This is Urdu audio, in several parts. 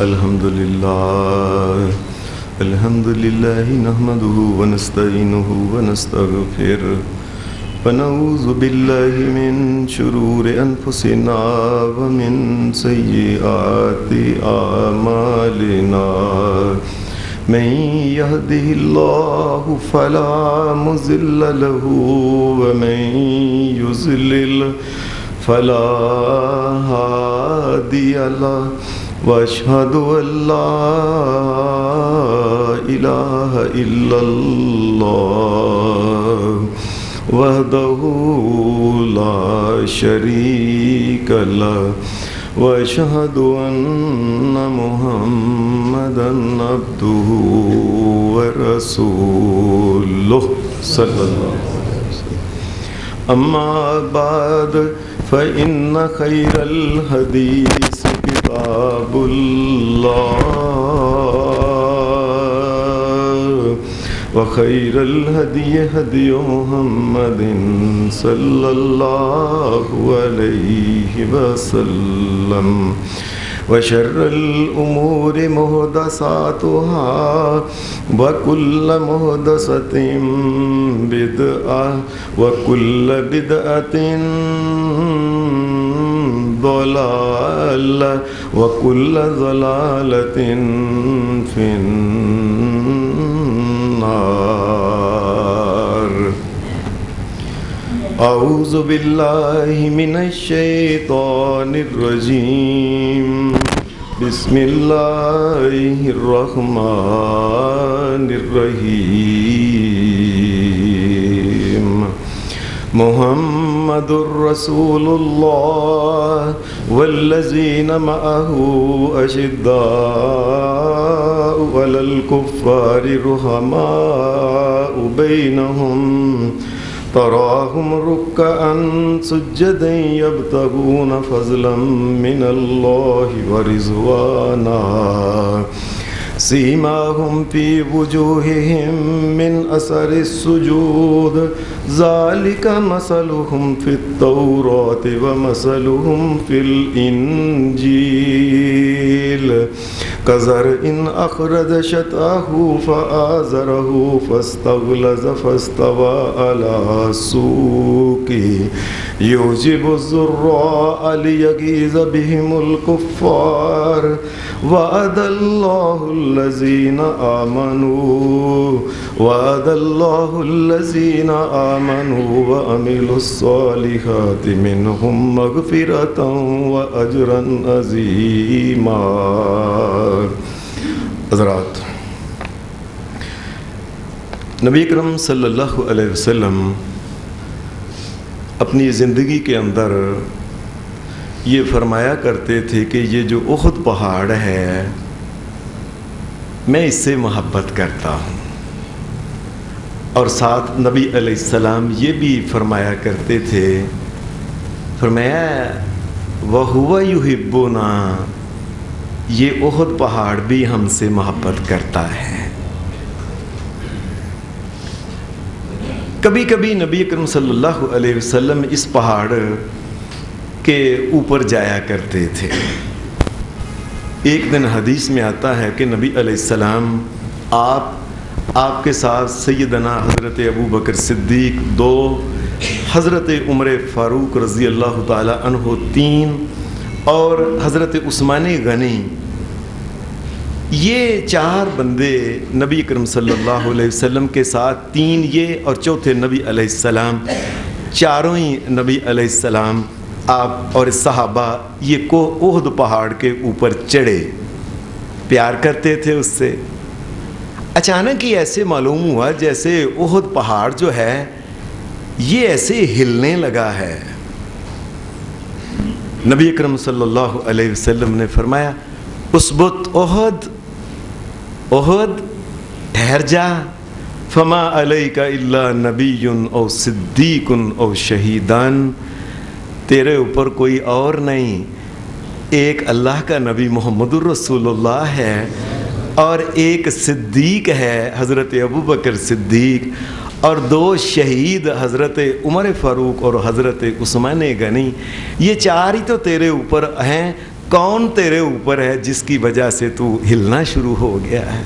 الحمد لله نحمده ونستعينه ونستغفره ونعوذ بالله من شرور أنفسنا ومن سيئات أعمالنا من يهده الله فلا مضل له ومن يضلل فلا هادي له وأشهد أن لا إله إلا الله وحده لا شريك له وأشهد أن محمدا عبده ورسوله صلى الله عليه وسلم. أما بعد فإن خير الحديث كتاب الله وخير الهدي هدي محمد صلى الله عليه وسلم وشر الأمور محدثاتها وكل محدثة بدعة وكل بدعة ضلالة وكل ضلالة في النار. أعوذ بالله من الشيطان الرجيم. بسم الله الرحمن الرحيم. محمد رسول الله والذين معه أشداء على الكفار رحماء بينهم تراهم ركعا سجدا يبتغون فضلا من الله ورضوانا سيماهم في وجوههم من أثر السجود ذلك مثلهم في التوراة ومثلهم في الإنجيل كزرع أخرج شطأه فآزره فاستغلظ فاستوى على سوقه يعجب الزراع ليغيظ بهم الكفار وعد الله الذين آمنوا وعملوا الصالحات منهم مغفرة وأجرا عظيما. حضرات، نبی اکرم صلی اللہ علیہ وسلم اپنی زندگی کے اندر یہ فرمایا کرتے تھے کہ یہ جو احد پہاڑ ہے میں اس سے محبت کرتا ہوں، اور ساتھ نبی علیہ السلام یہ بھی فرمایا کرتے تھے، فرمایا وَهُوَ يُحِبُّنَا، یہ احد پہاڑ بھی ہم سے محبت کرتا ہے. کبھی کبھی نبی اکرم صلی اللہ علیہ وسلم اس پہاڑ کے اوپر جایا کرتے تھے. ایک دن حدیث میں آتا ہے کہ نبی علیہ السلام آپ کے ساتھ سیدنا حضرت ابوبکر صدیق 2، حضرت عمر فاروق رضی اللہ تعالی عنہ 3 اور حضرت عثمان غنی، یہ 4 بندے نبی اکرم صلی اللہ علیہ وسلم کے ساتھ، 3 یہ اور چوتھے نبی علیہ السلام، چاروں ہی نبی علیہ السلام آپ اور صحابہ یہ کو احد پہاڑ کے اوپر چڑھے، پیار کرتے تھے اس سے. اچانک ہی ایسے معلوم ہوا جیسے احد پہاڑ جو ہے یہ ایسے ہلنے لگا ہے. نبی اکرم صلی اللہ علیہ وسلم نے فرمایا اثبت احد، احد ٹھہر جا، فما علیک الا نبی او صدیق او شہیدان، تیرے اوپر کوئی اور نہیں، ایک اللہ کا نبی محمد الرسول اللہ ہے اور ایک صدیق ہے حضرت ابوبکر صدیق، اور 2 شہید حضرت عمر فاروق اور حضرت عثمان غنی. یہ 4 ہی تو تیرے اوپر ہیں، کون تیرے اوپر ہے جس کی وجہ سے تو ہلنا شروع ہو گیا ہے؟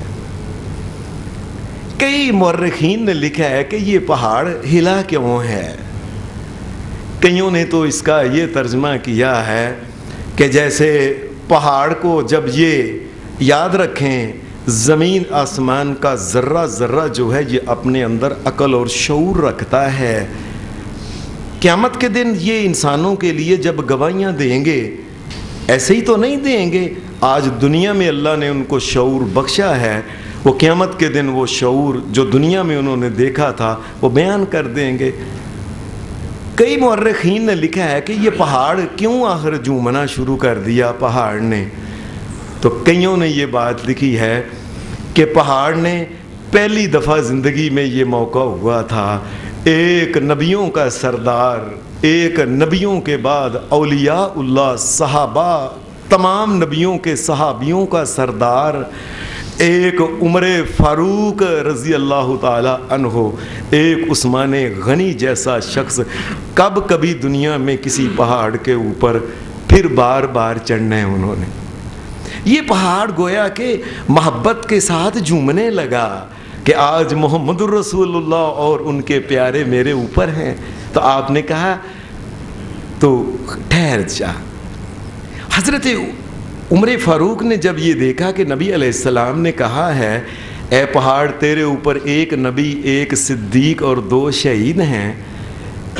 کئی مورخین نے لکھا ہے کہ یہ پہاڑ ہلا کیوں ہے؟ کئیوں نے تو اس کا یہ ترجمہ کیا ہے کہ جیسے پہاڑ کو جب یہ یاد رکھیں زمین آسمان کا ذرہ ذرہ جو ہے یہ اپنے اندر عقل اور شعور رکھتا ہے، قیامت کے دن یہ انسانوں کے لیے جب گواہیاں دیں گے ایسے ہی تو نہیں دیں گے، آج دنیا میں اللہ نے ان کو شعور بخشا ہے، وہ قیامت کے دن وہ شعور جو دنیا میں انہوں نے دیکھا تھا وہ بیان کر دیں گے۔ کئی مورخین نے لکھا ہے کہ یہ پہاڑ کیوں آخر جھومنا شروع کر دیا پہاڑ نے؟ تو کئیوں نے یہ بات لکھی ہے کہ پہاڑ نے پہلی دفعہ زندگی میں یہ موقع ہوا تھا، ایک نبیوں کا سردار، ایک نبیوں کے بعد اولیاء اللہ صحابہ، تمام نبیوں کے صحابیوں کا سردار، ایک عمر فاروق رضی اللہ تعالی عنہ، ایک عثمان غنی جیسا شخص کب کبھی دنیا میں کسی پہاڑ کے اوپر پھر بار بار چڑھنا ہے انہوں نے۔ یہ پہاڑ گویا کہ محبت کے ساتھ جھومنے لگا کہ آج محمد الرسول اللہ اور ان کے پیارے میرے اوپر ہیں، تو آپ نے کہا تو ٹھہر جا۔ حضرت عمر فاروق نے جب یہ دیکھا کہ نبی علیہ السلام نے کہا ہے اے پہاڑ تیرے اوپر ایک نبی، ایک صدیق اور 2 شہید ہیں،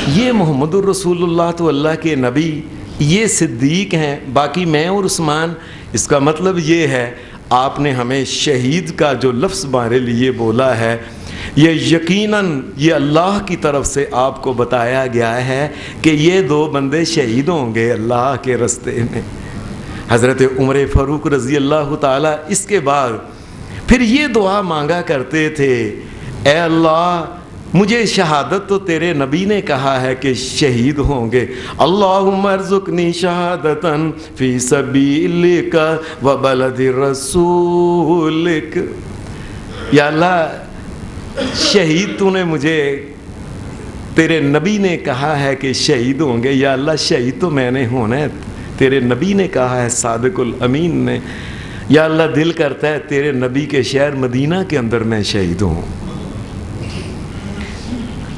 یہ محمد الرسول اللہ تو اللہ کے نبی، یہ صدیق ہیں، باقی میں اور عثمان، اس کا مطلب یہ ہے آپ نے ہمیں شہید کا جو لفظ ہمارے لیے بولا ہے یہ یقیناً یہ اللہ کی طرف سے آپ کو بتایا گیا ہے کہ یہ 2 بندے شہید ہوں گے اللہ کے راستے میں۔ حضرت عمر فاروق رضی اللہ تعالیٰ اس کے بعد پھر یہ دعا مانگا کرتے تھے، اے اللہ مجھے شہادت تو تیرے نبی نے کہا ہے کہ شہید ہوں گے، اللہم ارزقنی شہادتاً فی سبیلک و بلد رسولک، یا اللہ شہید تو نے مجھے تیرے نبی نے کہا ہے کہ شہید ہوں گے، یا اللہ شہید تو میں نے ہونا ہے، تیرے نبی نے کہا ہے صادق الامین نے، یا اللہ دل کرتا ہے تیرے نبی کے شہر مدینہ کے اندر میں شہید ہوں۔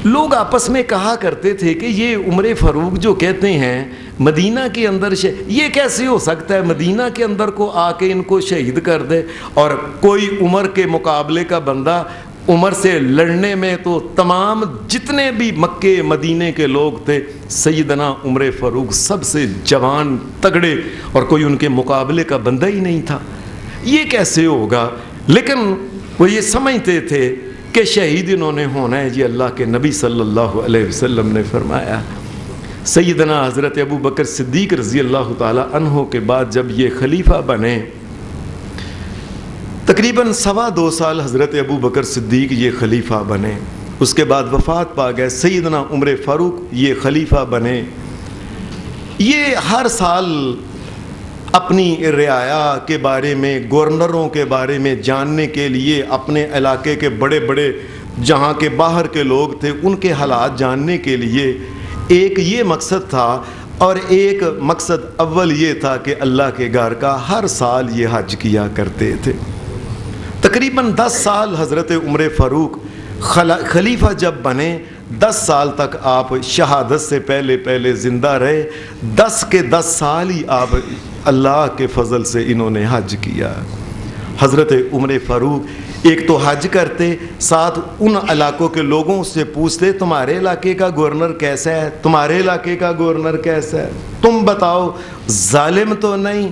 لوگ آپس میں کہا کرتے تھے کہ یہ عمر فاروق جو کہتے ہیں مدینہ کے اندر یہ کیسے ہو سکتا ہے مدینہ کے اندر کو آ کے ان کو شہید کر دے، اور کوئی عمر کے مقابلے کا بندہ عمر سے لڑنے میں تو تمام جتنے بھی مکے مدینے کے لوگ تھے سیدنا عمر فاروق سب سے جوان تگڑے اور کوئی ان کے مقابلے کا بندہ ہی نہیں تھا، یہ کیسے ہوگا؟ لیکن وہ یہ سمجھتے تھے کہ شہید انہوں نے ہونا ہے، جی اللہ کے نبی صلی اللہ علیہ وسلم نے فرمایا۔ سیدنا حضرت ابو بکر صدیق رضی اللہ تعالی عنہ کے بعد جب یہ خلیفہ بنے، تقریباً 2.25 سال حضرت ابو بکر صدیق یہ خلیفہ بنے، اس کے بعد وفات پا گئے، سیدنا عمر فاروق یہ خلیفہ بنے۔ یہ ہر سال اپنی رعایا کے بارے میں، گورنروں کے بارے میں جاننے کے لیے، اپنے علاقے کے بڑے بڑے جہاں کے باہر کے لوگ تھے ان کے حالات جاننے کے لیے ایک یہ مقصد تھا، اور ایک مقصد اول یہ تھا کہ اللہ کے گھر کا ہر سال یہ حج کیا کرتے تھے۔ تقریباً 10 سال حضرت عمر فاروق خلیفہ جب بنے، 10 سال تک آپ شہادت سے پہلے زندہ رہے، 10 کے 10 سال ہی آپ اللہ کے فضل سے انہوں نے حج کیا۔ حضرت عمر فاروق ایک تو حج کرتے، ساتھ ان علاقوں کے لوگوں سے پوچھتے تمہارے علاقے کا گورنر کیسا ہے، تمہارے علاقے کا گورنر کیسا ہے، تم بتاؤ ظالم تو نہیں،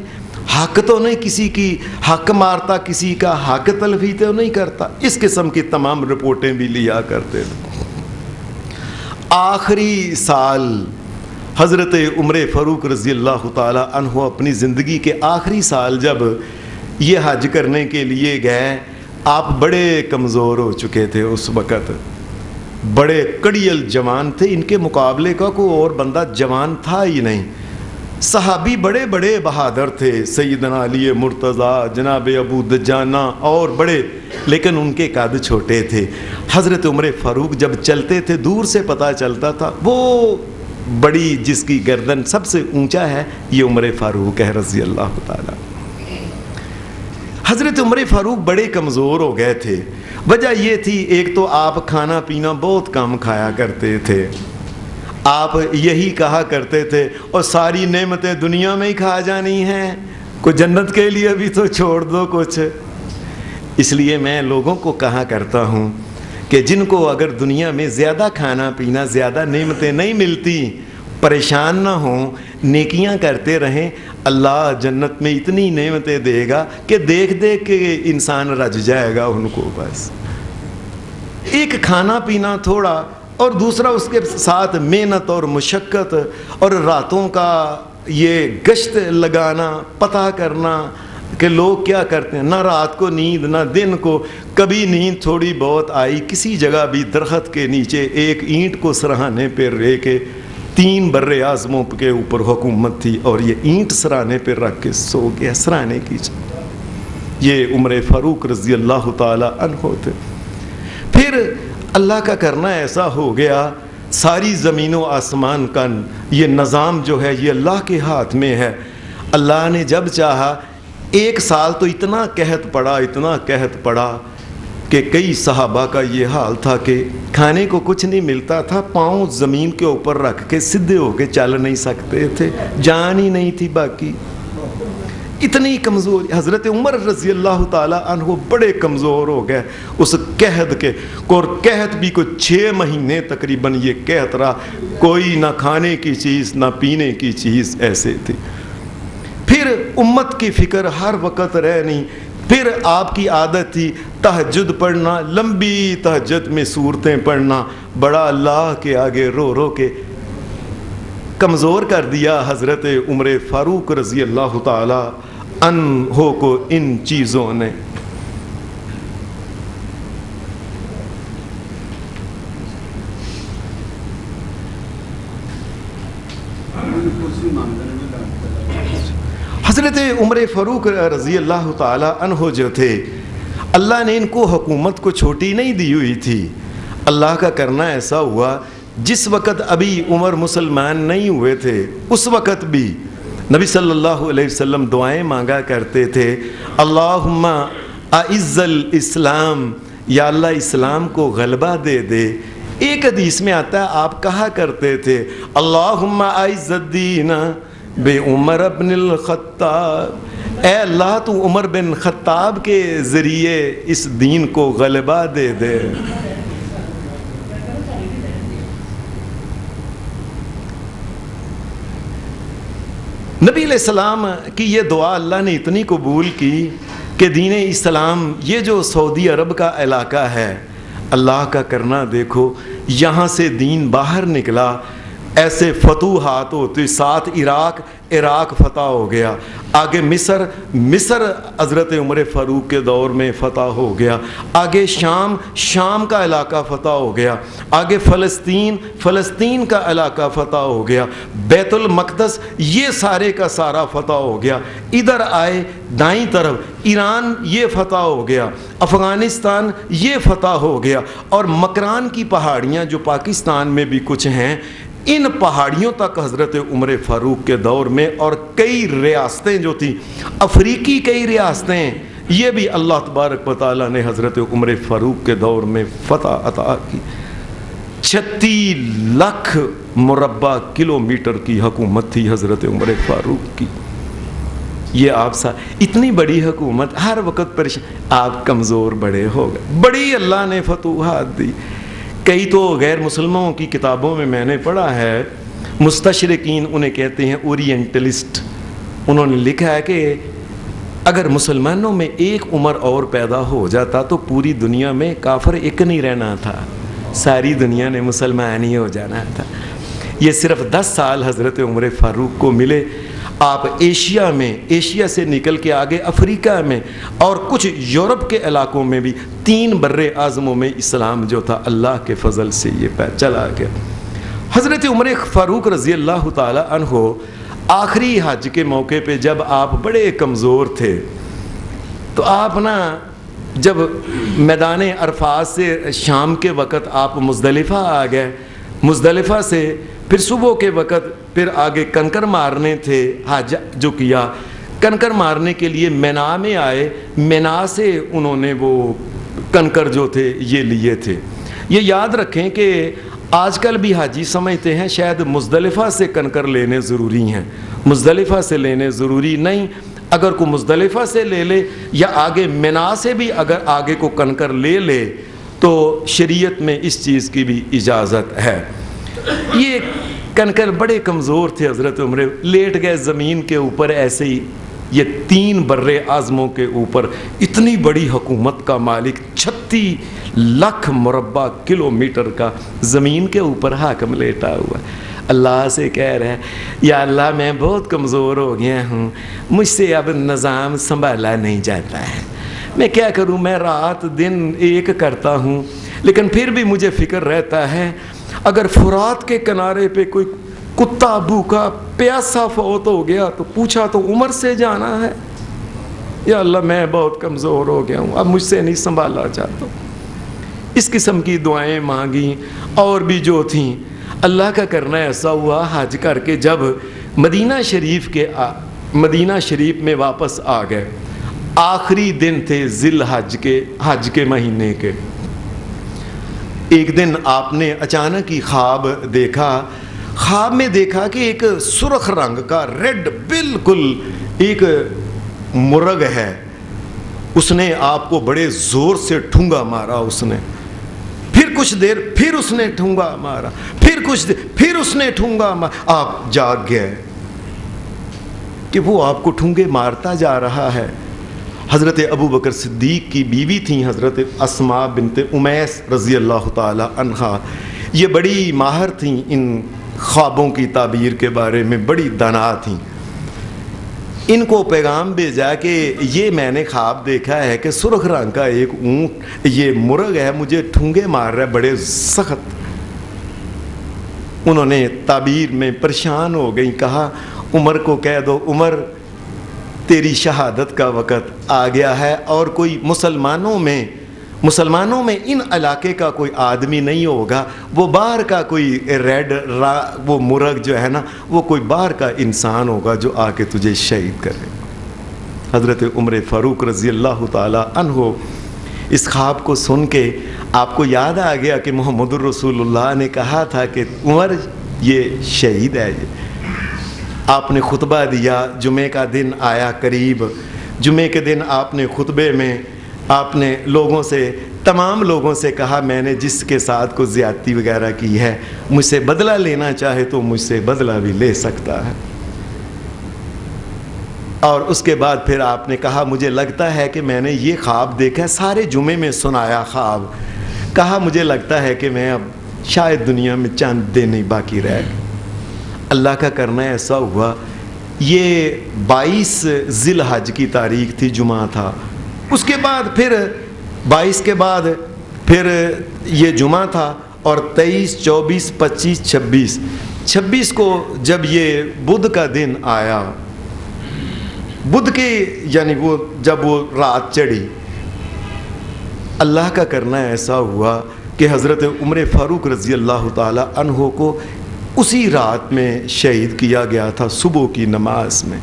حق تو نہیں کسی کی حق مارتا، کسی کا حق تلفی تو نہیں کرتا، اس قسم کی تمام رپورٹیں بھی لیا کرتے تھے۔ آخری سال حضرت عمر فاروق رضی اللہ تعالی عنہ اپنی زندگی کے آخری سال جب یہ حج کرنے کے لیے گئے، آپ بڑے کمزور ہو چکے تھے، اس وقت بڑے کڑیل جوان تھے، ان کے مقابلے کا کوئی اور بندہ جوان تھا ہی نہیں، صحابی بڑے بڑے بہادر تھے، سیدنا علی مرتضیٰ، جناب ابو دجانہ اور بڑے، لیکن ان کے قد چھوٹے تھے۔ حضرت عمر فاروق جب چلتے تھے دور سے پتہ چلتا تھا، وہ بڑی جس کی گردن سب سے اونچا ہے یہ عمر فاروق ہے رضی اللہ تعالیٰ۔ حضرت عمر فاروق بڑے کمزور ہو گئے تھے۔ وجہ یہ تھی، ایک تو آپ کھانا پینا بہت کم کھایا کرتے تھے، آپ یہی کہا کرتے تھے اور ساری نعمتیں دنیا میں ہی کھا جانی ہیں، کوئی جنت کے لیے بھی تو چھوڑ دو کچھ۔ اس لیے میں لوگوں کو کہا کرتا ہوں کہ جن کو اگر دنیا میں زیادہ کھانا پینا، زیادہ نعمتیں نہیں ملتی، پریشان نہ ہوں، نیکیاں کرتے رہیں، اللہ جنت میں اتنی نعمتیں دے گا کہ دیکھ دیکھ کے انسان رج جائے گا ان کو۔ بس ایک کھانا پینا تھوڑا، اور دوسرا اس کے ساتھ محنت اور مشقت اور راتوں کا یہ گشت لگانا، پتہ کرنا کہ لوگ کیا کرتے ہیں، نہ رات کو نیند نہ دن کو، کبھی نیند تھوڑی بہت آئی، کسی جگہ بھی درخت کے نیچے ایک اینٹ کو سراہنے پہ رہ کے، 3 بر اعظموں کے اوپر حکومت تھی اور یہ اینٹ سراہنے پہ رکھ کے سو گیا، سراہنے کی۔ یہ عمر فاروق رضی اللہ تعالی عنہ تھے۔ پھر اللہ کا کرنا ایسا ہو گیا، ساری زمین و آسمان کا یہ نظام جو ہے یہ اللہ کے ہاتھ میں ہے۔ اللہ نے جب چاہا، 1 سال تو اتنا قحط پڑا، اتنا قحط پڑا کہ کئی صحابہ کا یہ حال تھا کہ کھانے کو کچھ نہیں ملتا تھا، پاؤں زمین کے اوپر رکھ کے سدھے ہو کے چل نہیں سکتے تھے، جان ہی نہیں تھی باقی، اتنی کمزور۔ حضرت عمر رضی اللہ تعالی عنہ بڑے کمزور ہو گئے اس قحط کے، اور قحط بھی کوئی 6 مہینے تقریباً یہ قحط رہا، کوئی نہ کھانے کی چیز نہ پینے کی چیز ایسے تھی۔ پھر امت کی فکر ہر وقت رہنی۔ پھر آپ کی عادت تھی تہجد پڑھنا، لمبی تہجد میں سورتیں پڑھنا، بڑا اللہ کے آگے رو رو کے کمزور کر دیا حضرت عمر فاروق رضی اللہ تعالی عنہ کو ان چیزوں نے۔ حضرت عمر فاروق رضی اللہ تعالی عنہ جو تھے، اللہ نے ان کو حکومت کو چھوٹی نہیں دی ہوئی تھی۔ اللہ کا کرنا ایسا ہوا، جس وقت ابھی عمر مسلمان نہیں ہوئے تھے اس وقت بھی نبی صلی اللہ علیہ وسلم دعائیں مانگا کرتے تھے، اللہم اعز الاسلام، یا اللہ اسلام کو غلبہ دے دے۔ ایک حدیث میں آتا ہے آپ کہا کرتے تھے، اللہم اعز الدین بے عمر بن الخطاب، اے اللہ تو عمر بن خطاب کے ذریعے اس دین کو غلبہ دے دے۔ نبی علیہ السلام کی یہ دعا اللہ نے اتنی قبول کی کہ دین اسلام، یہ جو سعودی عرب کا علاقہ ہے، اللہ کا کرنا دیکھو، یہاں سے دین باہر نکلا، ایسے فتوحات ہوتے، ساتھ عراق فتح ہو گیا، آگے مصر حضرت عمر فاروق کے دور میں فتح ہو گیا، آگے شام کا علاقہ فتح ہو گیا، آگے فلسطین کا علاقہ فتح ہو گیا، بیت المقدس یہ سارے کا سارا فتح ہو گیا، ادھر آئے دائیں طرف ایران یہ فتح ہو گیا، افغانستان یہ فتح ہو گیا، اور مکران کی پہاڑیاں جو پاکستان میں بھی کچھ ہیں، ان پہاڑیوں تک حضرت عمر فاروق کے دور میں، اور کئی ریاستیں جو تھیں افریقی، کئی ریاستیں، یہ بھی اللہ تبارک و تعالیٰ نے حضرت عمر فاروق کے دور میں فتح عطا کی۔ 36 لاکھ مربع کلومیٹر کی حکومت تھی حضرت عمر فاروق کی۔ یہ آپ اتنی بڑی حکومت، ہر وقت پریشان، آپ کمزور بڑے ہو گئے، بڑی اللہ نے فتوحات دی۔ کئی تو غیر مسلمانوں کی کتابوں میں نے پڑھا ہے، مستشرقین انہیں کہتے ہیں اورینٹلسٹ، انہوں نے لکھا ہے کہ اگر مسلمانوں میں ایک عمر اور پیدا ہو جاتا تو پوری دنیا میں کافر ایک نہیں رہنا تھا، ساری دنیا نے مسلمان ہی ہو جانا تھا۔ یہ صرف 10 سال حضرت عمر فاروق کو ملے، آپ ایشیا سے نکل کے آگے افریقہ میں اور کچھ یورپ کے علاقوں میں بھی 3 بر اعظموں میں اسلام جو تھا اللہ کے فضل سے یہ چلا گیا۔ حضرت عمر فاروق رضی اللہ تعالی عنہ آخری حج کے موقع پہ جب آپ بڑے کمزور تھے تو آپ جب میدان عرفات سے شام کے وقت آپ مزدلفہ آ گئے، مزدلفہ سے پھر صبح کے وقت پھر آگے کنکر مارنے تھے، حج جو کیا، کنکر مارنے کے لیے مینا میں آئے، مینا سے انہوں نے وہ کنکر جو تھے یہ لیے تھے۔ یہ یاد رکھیں کہ آج کل بھی حاجی سمجھتے ہیں شاید مزدلفہ سے کنکر لینے ضروری ہیں، مزدلفہ سے لینے ضروری نہیں۔ اگر کوئی مزدلفہ سے لے لے یا آگے مینا سے بھی اگر آگے کو کنکر لے لے تو شریعت میں اس چیز کی بھی اجازت ہے۔ یہ کنکر بڑے کمزور تھے، حضرت عمر لیٹ گئے زمین کے اوپر ایسے ہی۔ یہ 3 بر اعظموں کے اوپر اتنی بڑی حکومت کا مالک 36 لاکھ مربع کلومیٹر کا زمین کے اوپر حاکم لیٹا ہوا، اللہ سے کہہ رہا ہے یا اللہ میں بہت کمزور ہو گیا ہوں، مجھ سے اب نظام سنبھالا نہیں جاتا ہے، میں کیا کروں، میں رات دن ایک کرتا ہوں، لیکن پھر بھی مجھے فکر رہتا ہے اگر فرات کے کنارے پہ کوئی کتا بھوکا پیاسا فوت ہو گیا تو پوچھا تو عمر سے جانا ہے، یا اللہ میں بہت کمزور ہو گیا ہوں، اب مجھ سے نہیں سنبھالا جاتا۔ اس قسم کی دعائیں مانگیں اور بھی جو تھیں۔ اللہ کا کرنا ایسا ہوا حج کر کے جب مدینہ شریف میں واپس آ گئے، آخری دن تھے ذی الحج کے، حج کے مہینے کے۔ ایک دن آپ نے اچانک ہی خواب دیکھا، خواب میں دیکھا کہ ایک سرخ رنگ کا ریڈ بالکل ایک مرغ ہے، اس نے آپ کو بڑے زور سے ٹھونگا مارا، اس نے پھر کچھ دیر پھر اس نے ٹھونگا مارا، پھر کچھ دیر پھر اس نے ٹھونگا مارا، آپ جاگ گئے کہ وہ آپ کو ٹھونگے مارتا جا رہا ہے۔ حضرت ابو بکر صدیق کی بیوی تھیں حضرت اسماء بنت امیس رضی اللہ تعالی عنہا، یہ بڑی ماہر تھیں ان خوابوں کی تعبیر کے بارے میں، بڑی دانا تھیں۔ ان کو پیغام بھیجا کہ یہ میں نے خواب دیکھا ہے کہ سرخ رنگ کا ایک اونٹ یہ مرغ ہے، مجھے ٹھونگے مار رہا ہے بڑے سخت۔ انہوں نے تعبیر میں پریشان ہو گئی، کہا عمر کو کہہ دو، عمر تیری شہادت کا وقت آ گیا ہے، اور کوئی مسلمانوں میں ان علاقے کا کوئی آدمی نہیں ہوگا، وہ باہر کا کوئی وہ مرغ جو ہے نا وہ کوئی باہر کا انسان ہوگا جو آ کے تجھے شہید کرے۔ حضرت عمر فاروق رضی اللہ تعالی عنہ اس خواب کو سن کے آپ کو یاد آ گیا کہ محمد الرسول اللہ نے کہا تھا کہ عمر یہ شہید ہے۔ آپ نے خطبہ دیا، جمعے کا دن آیا قریب، جمعے کے دن آپ نے خطبے میں آپ نے تمام لوگوں سے کہا میں نے جس کے ساتھ کو زیادتی وغیرہ کی ہے مجھ سے بدلہ لینا چاہے تو مجھ سے بدلہ بھی لے سکتا ہے۔ اور اس کے بعد پھر آپ نے کہا مجھے لگتا ہے کہ میں نے یہ خواب دیکھا، سارے جمعے میں سنایا خواب، کہا مجھے لگتا ہے کہ میں اب شاید دنیا میں چند دن ہی باقی رہ گئے۔ اللہ کا کرنا ایسا ہوا، یہ 22 ذی الحج کی تاریخ تھی، جمعہ تھا، اس کے بعد پھر 22 کے بعد پھر یہ جمعہ تھا، اور 23 24 25 26 کو جب یہ بدھ کا دن آیا، بدھ کے یعنی وہ جب وہ رات چڑھی، اللہ کا کرنا ایسا ہوا کہ حضرت عمر فاروق رضی اللہ تعالی عنہ کو اسی رات میں شہید کیا گیا تھا صبح کی نماز میں۔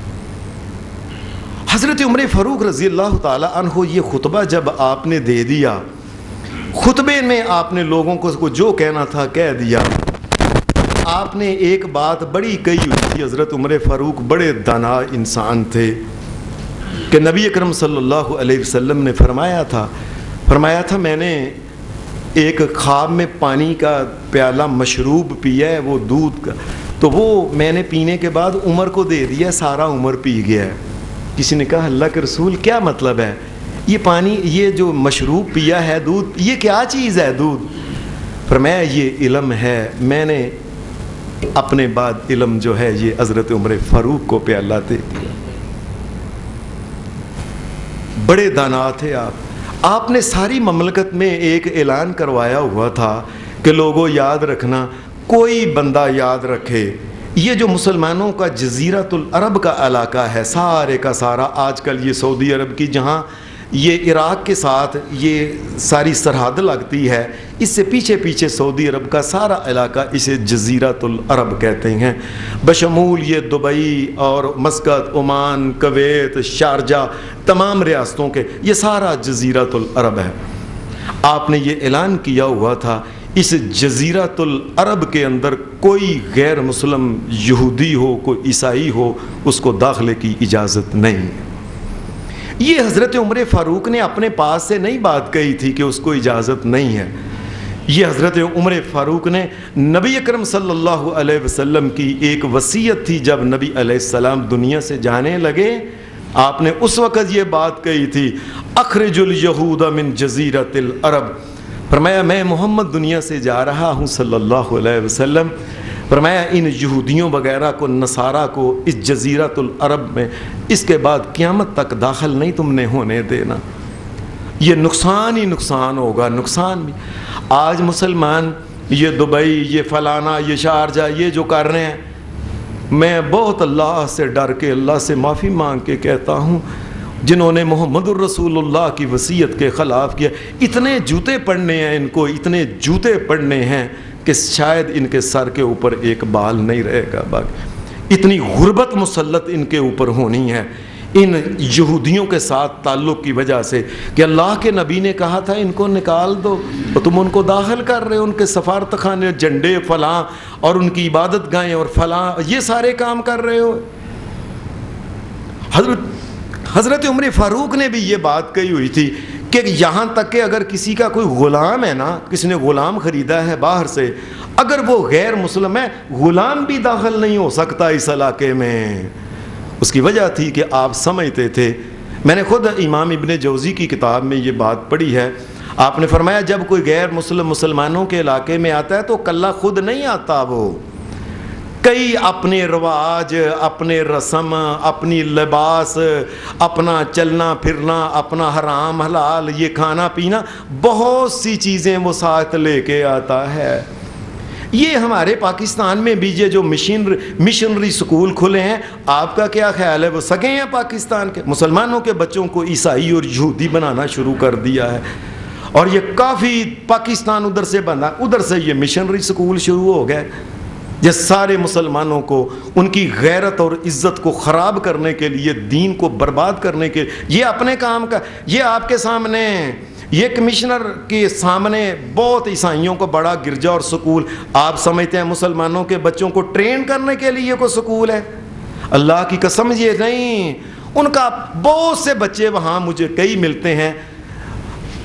حضرت عمر فاروق رضی اللہ تعالی عنہ یہ خطبہ جب آپ نے دے دیا، خطبے میں آپ نے لوگوں کو جو کہنا تھا کہہ دیا۔ آپ نے ایک بات بڑی کہی ہوئی تھی، حضرت عمر فاروق بڑے دانا انسان تھے، کہ نبی اکرم صلی اللہ علیہ وسلم نے فرمایا تھا میں نے ایک خواب میں پانی کا پیالہ مشروب پیا ہے، وہ دودھ کا، تو وہ میں نے پینے کے بعد عمر کو دے دیا، سارا عمر پی گیا ہے۔ کسی نے کہا اللہ کے رسول کیا مطلب ہے، یہ پانی، یہ جو مشروب پیا ہے دودھ، یہ کیا چیز ہے دودھ؟ فرمایا یہ علم ہے، میں نے اپنے بعد علم جو ہے یہ حضرت عمر فاروق کو پیالہ دے دیا۔ بڑے دانا تھے آپ نے ساری مملکت میں ایک اعلان کروایا ہوا تھا کہ لوگوں یاد رکھنا، کوئی بندہ یاد رکھے، یہ جو مسلمانوں کا جزیرۃ العرب کا علاقہ ہے سارے کا سارا، آج کل یہ سعودی عرب کی جہاں یہ عراق کے ساتھ یہ ساری سرحد لگتی ہے، اس سے پیچھے پیچھے سعودی عرب کا سارا علاقہ اسے جزیرۃ العرب کہتے ہیں، بشمول یہ دبئی اور مسقط، عمان، کویت، شارجہ، تمام ریاستوں کے یہ سارا جزیرۃ العرب ہے۔ آپ نے یہ اعلان کیا ہوا تھا اس جزیرۃ العرب کے اندر کوئی غیر مسلم یہودی ہو، کوئی عیسائی ہو، اس کو داخلے کی اجازت نہیں۔ یہ حضرت عمر فاروق نے اپنے پاس سے نہیں بات کہی تھی کہ اس کو اجازت نہیں ہے، یہ حضرت عمر فاروق نے نبی اکرم صلی اللہ علیہ وسلم کی ایک وصیت تھی۔ جب نبی علیہ السلام دنیا سے جانے لگے، آپ نے اس وقت یہ بات کہی تھی، اخرج الیہود من جزیرۃ العرب، فرمایا میں محمد دنیا سے جا رہا ہوں صلی اللہ علیہ وسلم، فرمایا ان یہودیوں وغیرہ کو، نصارہ کو اس جزیرۃ العرب میں اس کے بعد قیامت تک داخل نہیں تم نے ہونے دینا، یہ نقصان ہی نقصان ہوگا، نقصان بھی۔ آج مسلمان یہ دبئی، یہ فلانا، یہ شارجہ، یہ جو کر رہے ہیں، میں بہت اللہ سے ڈر کے، اللہ سے معافی مانگ کے کہتا ہوں، جنہوں نے محمد الرسول اللہ کی وصیت کے خلاف کیا، اتنے جوتے پڑنے ہیں ان کو، اتنے جوتے پڑنے ہیں کہ شاید ان کے سر کے اوپر ایک بال نہیں رہے گا باقی، اتنی غربت مسلط ان کے اوپر ہونی ہے ان یہودیوں کے ساتھ تعلق کی وجہ سے کہ اللہ کے نبی نے کہا تھا ان کو نکال دو، تو تم ان کو داخل کر رہے ہو، ان کے سفارت خانے، جھنڈے فلاں اور ان کی عبادت گاہیں اور فلاں، یہ سارے کام کر رہے ہو۔ حضرت عمر فاروق نے بھی یہ بات کہی ہوئی تھی کہ یہاں تک کہ اگر کسی کا کوئی غلام ہے نا، کسی نے غلام خریدا ہے باہر سے، اگر وہ غیر مسلم ہے، غلام بھی داخل نہیں ہو سکتا اس علاقے میں۔ اس کی وجہ تھی کہ آپ سمجھتے تھے، میں نے خود امام ابن جوزی کی کتاب میں یہ بات پڑھی ہے، آپ نے فرمایا جب کوئی غیر مسلم مسلمانوں کے علاقے میں آتا ہے تو کلہ خود نہیں آتا، وہ کئی اپنے رواج، اپنے رسم، اپنی لباس، اپنا چلنا پھرنا، اپنا حرام حلال، یہ کھانا پینا، بہت سی چیزیں وہ ساتھ لے کے آتا ہے۔ یہ ہمارے پاکستان میں بھی یہ جو مشنری سکول کھلے ہیں، آپ کا کیا خیال ہے؟ وہ سگے ہیں پاکستان کے مسلمانوں کے بچوں کو عیسائی اور یہودی بنانا شروع کر دیا ہے، اور یہ کافی پاکستان ادھر سے بنا، ادھر سے یہ مشنری سکول شروع ہو گئے، یہ سارے مسلمانوں کو، ان کی غیرت اور عزت کو خراب کرنے کے لیے، دین کو برباد کرنے کے، یہ اپنے کام کا، یہ آپ کے سامنے، یہ کمشنر کے سامنے بہت عیسائیوں کو بڑا گرجا اور سکول، آپ سمجھتے ہیں مسلمانوں کے بچوں کو ٹرین کرنے کے لیے کوئی سکول ہے؟ اللہ کی قسم یہ نہیں، ان کا بہت سے بچے وہاں مجھے کئی ملتے ہیں،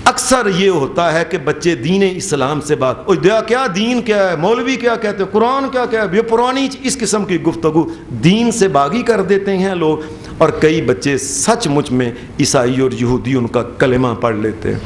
اکثر یہ ہوتا ہے کہ بچے دین اسلام سے بات، او دیا کیا دین کیا ہے، مولوی کیا کہتے ہیں، قرآن کیا کیا ہے، یہ پرانی اس قسم کی گفتگو، دین سے باغی کر دیتے ہیں لوگ، اور کئی بچے سچ مچ میں عیسائی اور یہودی ان کا کلمہ پڑھ لیتے ہیں۔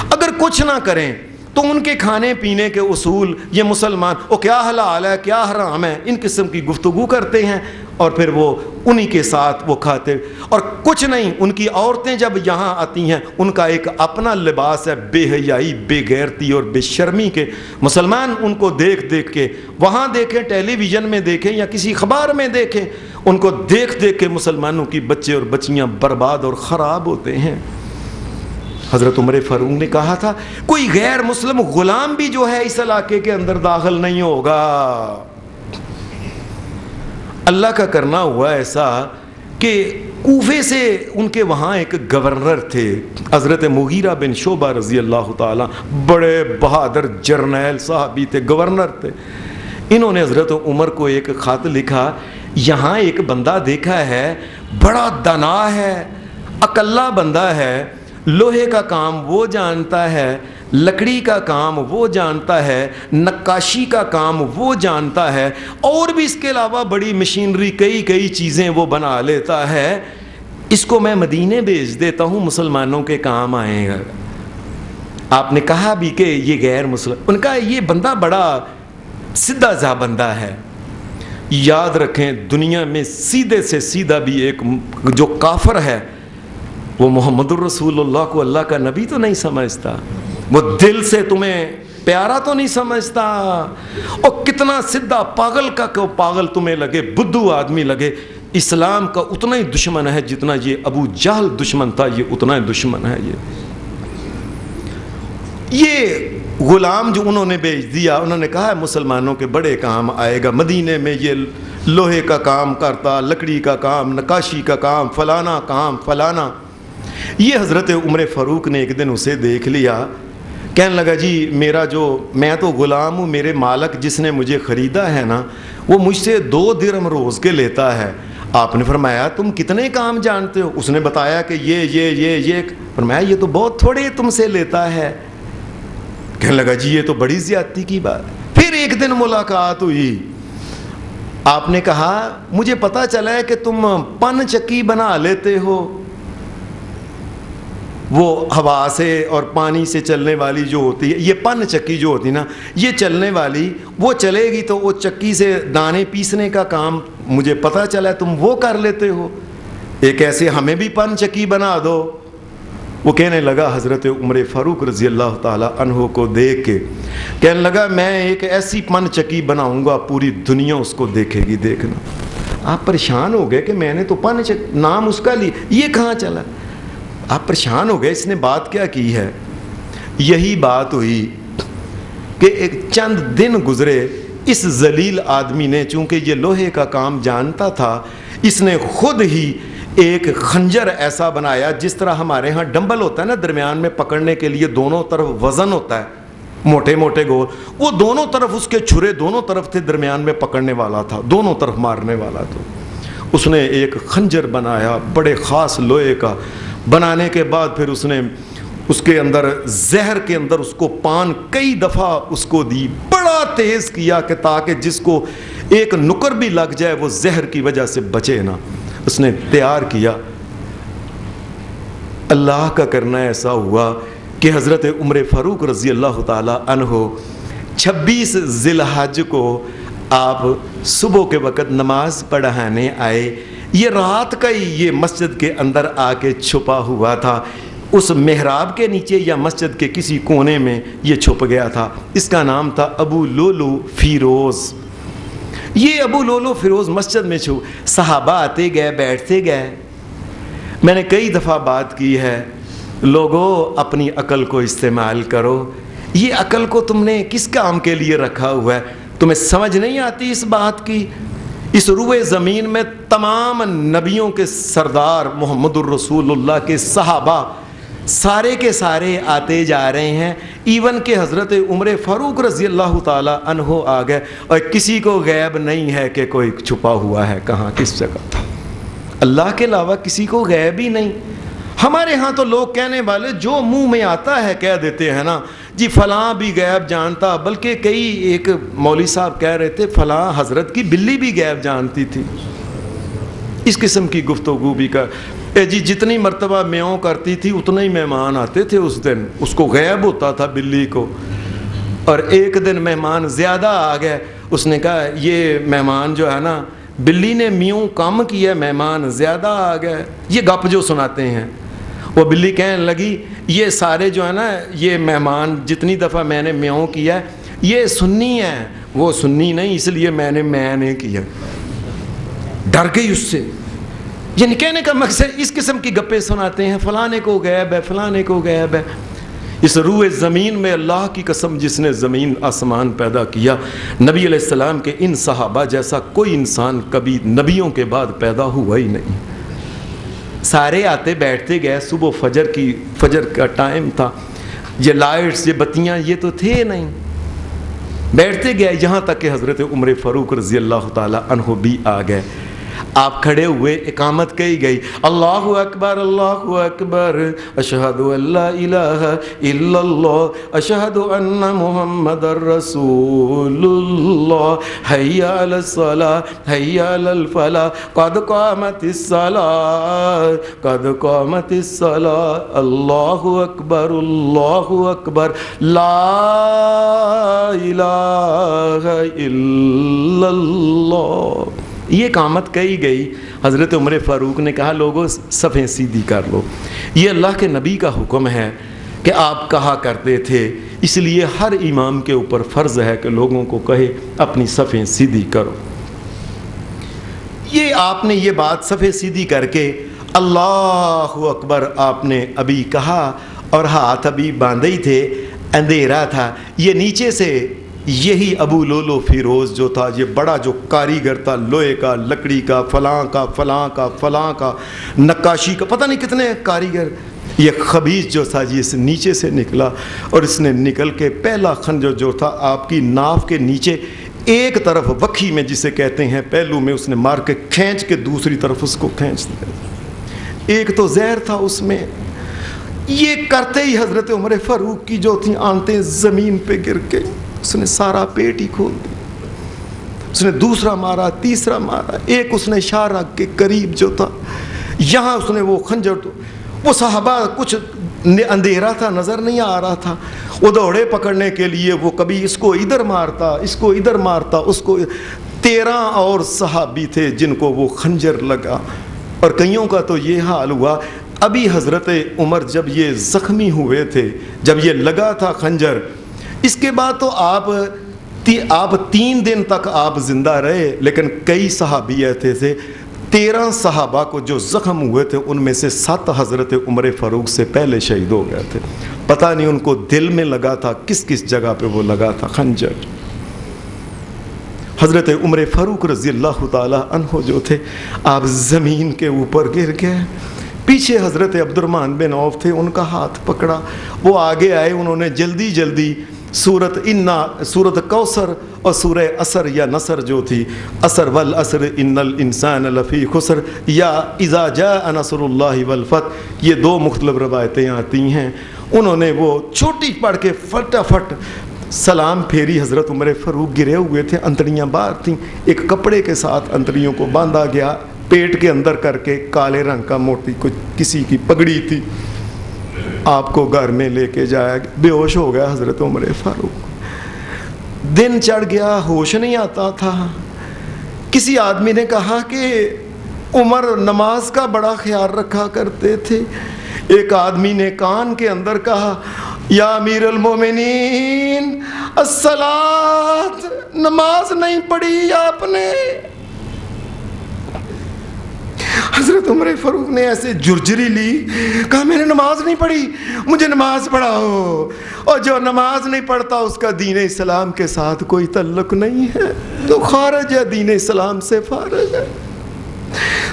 اگر کچھ نہ کریں تو ان کے کھانے پینے کے اصول، یہ مسلمان او کیا حلال ہے کیا حرام ہے، ان قسم کی گفتگو کرتے ہیں، اور پھر وہ انہی کے ساتھ وہ کھاتے، اور کچھ نہیں، ان کی عورتیں جب یہاں آتی ہیں ان کا ایک اپنا لباس ہے، بے حیائی، بے غیرتی اور بے شرمی کے، مسلمان ان کو دیکھ دیکھ کے، وہاں دیکھیں، ٹیلی ویژن میں دیکھیں یا کسی اخبار میں دیکھیں، ان کو دیکھ دیکھ کے مسلمانوں کی بچے اور بچیاں برباد اور خراب ہوتے ہیں۔ حضرت عمر فاروق نے کہا تھا کوئی غیر مسلم غلام بھی جو ہے اس علاقے کے اندر داخل نہیں ہوگا۔ اللہ کا کرنا ہوا ایسا کہ کوفے سے ان کے وہاں ایک گورنر تھے، حضرت مغیرہ بن شعبہ رضی اللہ تعالیٰ، بڑے بہادر جرنیل صحابی تھے، گورنر تھے۔ انہوں نے حضرت عمر کو ایک خط لکھا، یہاں ایک بندہ دیکھا ہے، بڑا دانا ہے، اکلا بندہ ہے، لوہے کا کام وہ جانتا ہے، لکڑی کا کام وہ جانتا ہے، نقاشی کا کام وہ جانتا ہے، اور بھی اس کے علاوہ بڑی مشینری کئی چیزیں وہ بنا لیتا ہے، اس کو میں مدینے بھیج دیتا ہوں، مسلمانوں کے کام آئے گا۔ آپ نے کہا بھی کہ یہ غیر مسلم، ان کا یہ بندہ بڑا سیدھا سا بندہ ہے۔ یاد رکھیں دنیا میں سیدھے سے سیدھا بھی ایک جو کافر ہے وہ محمد الرسول اللہ کو اللہ کا نبی تو نہیں سمجھتا، وہ دل سے تمہیں پیارا تو نہیں سمجھتا، اور کتنا سدھا پاگل کا کہ پاگل تمہیں لگے، بدھو آدمی لگے، اسلام کا اتنا ہی دشمن ہے جتنا یہ ابو جہل دشمن تھا، یہ اتنا ہی دشمن ہے۔ یہ غلام جو انہوں نے بھیج دیا، انہوں نے کہا مسلمانوں کے بڑے کام آئے گا، مدینے میں یہ لوہے کا کام کرتا، لکڑی کا کام، نقاشی کا کام، فلانا۔ یہ حضرت عمر فاروق نے ایک دن اسے دیکھ لیا، کہنے لگا جی میں تو غلام ہوں، میرے مالک جس نے مجھے خریدا ہے نا وہ مجھ سے 2 درہم روز کے لیتا ہے۔ آپ نے فرمایا تم کتنے کام جانتے ہو؟ اس نے بتایا کہ یہ۔ فرمایا یہ تو بہت تھوڑے تم سے لیتا ہے۔ کہنے لگا جی یہ تو بڑی زیادتی کی بات۔ پھر ایک دن ملاقات ہوئی، آپ نے کہا مجھے پتا چلا ہے کہ تم پن چکی بنا لیتے ہو، وہ ہوا سے اور پانی سے چلنے والی جو ہوتی ہے، یہ پن چکی جو ہوتی ہے نا، یہ چلنے والی، وہ چلے گی تو وہ چکی سے دانے پیسنے کا کام مجھے پتا چلا ہے تم وہ کر لیتے ہو، ایک ایسے ہمیں بھی پن چکی بنا دو۔ وہ کہنے لگا حضرت عمر فاروق رضی اللہ تعالی عنہ کو دیکھ کے کہنے لگا میں ایک ایسی پن چکی بناؤں گا پوری دنیا اس کو دیکھے گی، دیکھنا۔ آپ پریشان ہو گئے کہ میں نے تو پن چکی نام اس کا لیا، یہ کہاں چلا؟ آپ پریشان ہو گئے اس نے بات کیا کی ہے؟ یہی بات ہوئی کہ ایک چند دن گزرے، اس ذلیل آدمی نے چونکہ یہ لوہے کا کام جانتا تھا، اس نے خود ہی ایک خنجر ایسا بنایا جس طرح ہمارے ہاں ڈمبل ہوتا ہے نا درمیان میں پکڑنے کے لیے، دونوں طرف وزن ہوتا ہے، موٹے موٹے گول، وہ دونوں طرف اس کے چھرے دونوں طرف تھے، درمیان میں پکڑنے والا تھا، دونوں طرف مارنے والا تھا۔ اس نے ایک خنجر بنایا بڑے خاص لوہے کا، بنانے کے بعد پھر اس نے اس کے اندر زہر کے اندر اس کو پان کئی دفعہ اس کو دی، بڑا تیز کیا کہ تاکہ جس کو ایک نکر بھی لگ جائے وہ زہر کی وجہ سے بچے نا، اس نے تیار کیا۔ اللہ کا کرنا ایسا ہوا کہ حضرت عمر فاروق رضی اللہ تعالی عنہ 26 ذی الحج کو آپ صبح کے وقت نماز پڑھانے آئے، یہ رات کا ہی یہ مسجد کے اندر آ کے چھپا ہوا تھا، اس محراب کے نیچے یا مسجد کے کسی کونے میں یہ چھپ گیا تھا۔ اس کا نام تھا ابو لولو فیروز۔ یہ ابو لولو فیروز مسجد میں صحابہ آتے گئے بیٹھتے گئے۔ میں نے کئی دفعہ بات کی ہے، لوگوں اپنی عقل کو استعمال کرو، یہ عقل کو تم نے کس کام کے لیے رکھا ہوا ہے؟ تمہیں سمجھ نہیں آتی اس بات کی؟ اس روئے زمین میں تمام نبیوں کے سردار محمد الرسول اللہ کے صحابہ سارے کے سارے آتے جا رہے ہیں، ایون کہ حضرت عمر فاروق رضی اللہ تعالی عنہ آ گئے، اور کسی کو غیب نہیں ہے کہ کوئی چھپا ہوا ہے کہاں کس جگہ، اللہ کے علاوہ کسی کو غیب ہی نہیں۔ ہمارے ہاں تو لوگ کہنے والے جو منہ میں آتا ہے کہہ دیتے ہیں نا، جی فلاں بھی غیب جانتا، بلکہ کئی ایک مولوی صاحب کہہ رہے تھے فلاں حضرت کی بلی بھی غیب جانتی تھی، اس قسم کی گفتگو بھی کر جی جتنی مرتبہ میوں کرتی تھی اتنے ہی مہمان آتے تھے اس دن، اس کو غیب ہوتا تھا بلی کو، اور ایک دن مہمان زیادہ آ گئے، اس نے کہا یہ مہمان جو ہے نا بلی نے میوں کم کیا، مہمان زیادہ آ گئے، یہ گپ جو سناتے ہیں۔ وہ بلی کہنے لگی یہ سارے جو ہے نا یہ مہمان جتنی دفعہ میں نے میوں کیا ہے یہ سنی ہے، وہ سنی نہیں اس لیے میں نے کیا، ڈر گئی اس سے۔ یعنی کہنے کا مقصد اس قسم کی گپیں سناتے ہیں، فلانے کو غیب ہے، فلانے کو غیب ہے۔ اس روئے زمین میں اللہ کی قسم جس نے زمین آسمان پیدا کیا، نبی علیہ السلام کے ان صحابہ جیسا کوئی انسان کبھی نبیوں کے بعد پیدا ہوا ہی نہیں۔ سارے آتے بیٹھتے گئے، صبح فجر کا ٹائم تھا، یہ لائٹس یہ بتیاں یہ تو تھے نہیں، بیٹھتے گئے یہاں تک کہ حضرت عمر فاروق رضی اللہ تعالی عنہ بھی آ گئے۔ آپ کھڑے ہوئے، اقامت کہی گئی، اللہ اکبر اشہد ان لا الہ الا اللہ اشہد ان محمد رسول اللہ حی علی الصلاۃ حی علی الفلاح قد قامت الصلاۃ قد قامت الصلاۃ اللہ اکبر لا الہ الا اللہ۔ یہ اقامت کہی گئی، حضرت عمر فاروق نے کہا لوگوں صفیں سیدھی کر لو، یہ اللہ کے نبی کا حکم ہے کہ آپ کہا کرتے تھے، اس لیے ہر امام کے اوپر فرض ہے کہ لوگوں کو کہے اپنی صفیں سیدھی کرو۔ یہ آپ نے یہ بات صفے سیدھی کر کے اللہ اکبر آپ نے ابھی کہا، اور ہاتھ ابھی باندھے ہی تھے، اندھیرا تھا. یہ نیچے سے یہی ابو لولو فیروز جو تھا، یہ بڑا جو کاریگر تھا، لوہے کا، لکڑی کا، فلاں کا فلاں کا فلاں کا، نقاشی کا، پتہ نہیں کتنے کاریگر، یہ خبیث جو تھا جی اس نیچے سے نکلا، اور اس نے نکل کے پہلا خنجر جو تھا آپ کی ناف کے نیچے ایک طرف وکھی میں جسے کہتے ہیں پہلو میں اس نے مار کے کھینچ کے دوسری طرف اس کو کھینچ دیا. ایک تو زہر تھا اس میں. یہ کرتے ہی حضرت عمر فاروق کی جو تھیں آنتیں زمین پہ گر کے اس نے سارا پیٹ ہی کھول دیا. اس نے دوسرا مارا، تیسرا مارا، ایک اس نے اشارہ کے قریب جو تھا یہاں اس نے وہ خنجر، تو وہ صحابہ کچھ اندھیرا تھا، نظر نہیں آ رہا تھا، وہ دوڑے پکڑنے کے لیے، وہ کبھی اس کو ادھر مارتا، اس کو ادھر مارتا، اس کو 13 اور صحابی تھے جن کو وہ خنجر لگا. اور کئیوں کا تو یہ حال ہوا. ابھی حضرت عمر جب یہ زخمی ہوئے تھے، جب یہ لگا تھا خنجر، اس کے بعد تو آپ 3 دن تک آپ زندہ رہے، لیکن کئی صحابی ایسے تھے 13 صحابہ کو جو زخم ہوئے تھے ان میں سے 7 حضرت عمر فاروق سے پہلے شہید ہو گئے تھے. پتہ نہیں ان کو دل میں لگا تھا، کس کس جگہ پہ وہ لگا تھا خنجر. حضرت عمر فاروق رضی اللہ تعالی عنہ جو تھے آپ زمین کے اوپر گر گئے. پیچھے حضرت عبد الرحمن بن عوف تھے، ان کا ہاتھ پکڑا، وہ آگے آئے، انہوں نے جلدی جلدی سورت کوثر اور سورہ عصر یا نصر جو تھی، عصر والعصر ان الانسان لفی خسر یا اذا جاء نصر اللہ والفتح، یہ 2 مختلف روایتیں آتی ہیں. انہوں نے وہ چھوٹی پڑھ کے فٹافٹ سلام پھیری. حضرت عمر فاروق گرے ہوئے تھے، انتڑیاں باہر تھیں، ایک کپڑے کے ساتھ انتڑیوں کو باندھا گیا پیٹ کے اندر کر کے، کالے رنگ کا موٹی کسی کی پگڑی تھی. آپ کو گھر میں لے کے جایا، بے ہوش ہو گیا حضرت عمر فاروق. دن چڑھ گیا، ہوش نہیں آتا تھا. کسی آدمی نے کہا کہ عمر نماز کا بڑا خیال رکھا کرتے تھے. ایک آدمی نے کان کے اندر کہا یا امیر المومنین الصلاۃ، نماز نہیں پڑھی آپ نے. حضرت عمر فاروق نے ایسے جرجری لی، کہا میں نے نماز نہیں پڑھی، مجھے نماز پڑھاؤ. اور جو نماز نہیں پڑھتا اس کا دین اسلام کے ساتھ کوئی تعلق نہیں ہے، تو خارج ہے، دین اسلام سے فارغ ہے.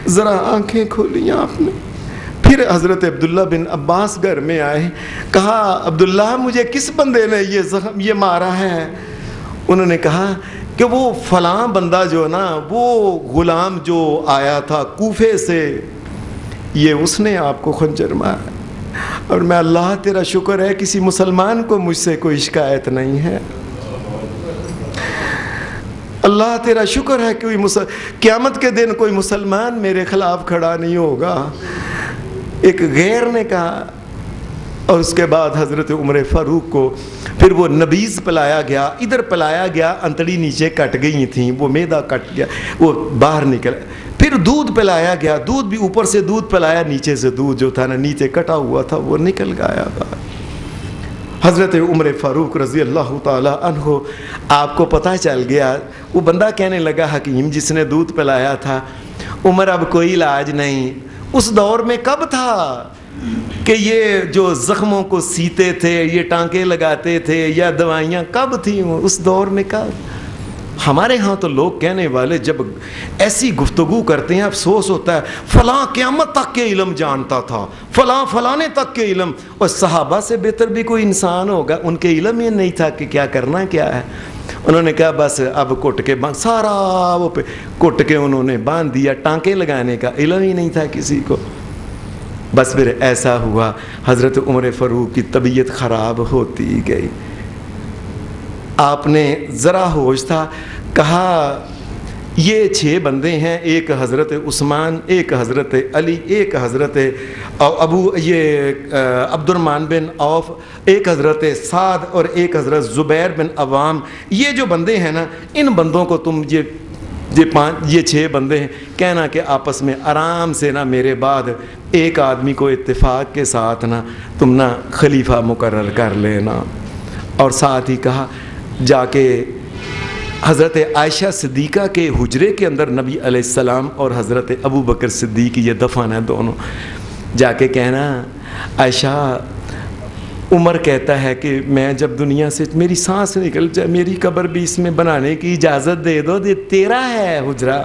ذرا آنکھیں کھولی آپ نے. پھر حضرت عبداللہ بن عباس گھر میں آئے، کہا عبداللہ مجھے کس بندے نے یہ مارا ہے؟ انہوں نے کہا کہ وہ فلاں بندہ جو نا، وہ غلام جو آیا تھا کوفے سے، یہ اس نے آپ کو خنجر مارا. اور میں اللہ تیرا شکر ہے کسی مسلمان کو مجھ سے کوئی شکایت نہیں ہے. اللہ تیرا شکر ہے کوئی قیامت کے دن کوئی مسلمان میرے خلاف کھڑا نہیں ہوگا. ایک غیر نے کہا. اور اس کے بعد حضرت عمر فاروق کو پھر وہ نبیذ پلایا گیا، ادھر پلایا گیا، انتڑی نیچے کٹ گئی تھیں، وہ میدا کٹ گیا، وہ باہر نکل. پھر دودھ پلایا گیا، دودھ بھی اوپر سے دودھ پلایا، نیچے سے دودھ جو تھا نا نیچے کٹا ہوا تھا وہ نکل گیا باہر. حضرت عمر فاروق رضی اللہ تعالی عنہ آپ کو پتہ چل گیا. وہ بندہ کہنے لگا حکیم جس نے دودھ پلایا تھا، عمر اب کوئی علاج نہیں. اس دور میں کب تھا کہ یہ جو زخموں کو سیتے تھے، یہ ٹانکے لگاتے تھے، یا دوائیاں کب تھیں اس دور میں؟ کب؟ ہمارے ہاں تو لوگ کہنے والے جب ایسی گفتگو کرتے ہیں افسوس ہوتا ہے، فلاں قیامت تک کے علم جانتا تھا، فلاں فلانے تک کے علم. اور صحابہ سے بہتر بھی کوئی انسان ہوگا، ان کے علم یہ نہیں تھا کہ کیا کرنا کیا ہے. انہوں نے کہا بس اب کٹ کے سارا وہ پہ کٹ کے انہوں نے باندھ دیا. ٹانکے لگانے کا علم ہی نہیں تھا کسی کو. بس پھر ایسا ہوا حضرت عمر فاروق کی طبیعت خراب ہوتی گئی. آپ نے ذرا ہوش تھا، کہا یہ 6 بندے ہیں، ایک حضرت عثمان، ایک حضرت علی، ایک حضرت عبد الرحمن بن عوف، ایک حضرت سعد اور ایک حضرت زبیر بن عوام. یہ جو بندے ہیں نا، ان بندوں کو تم یہ 6 بندے ہیں، کہنا کہ آپس میں آرام سے نا میرے بعد ایک آدمی کو اتفاق کے ساتھ نا تم نا خلیفہ مقرر کر لینا. اور ساتھ ہی کہا جا کے حضرت عائشہ صدیقہ کے حجرے کے اندر نبی علیہ السلام اور حضرت ابو بکر صدیق یہ دفن ہیں دونوں، جا کے کہنا عائشہ عمر کہتا ہے کہ میں جب دنیا سے میری سانس نکل جائے میری قبر بھی اس میں بنانے کی اجازت دے دو، یہ تیرا ہے حجرہ۔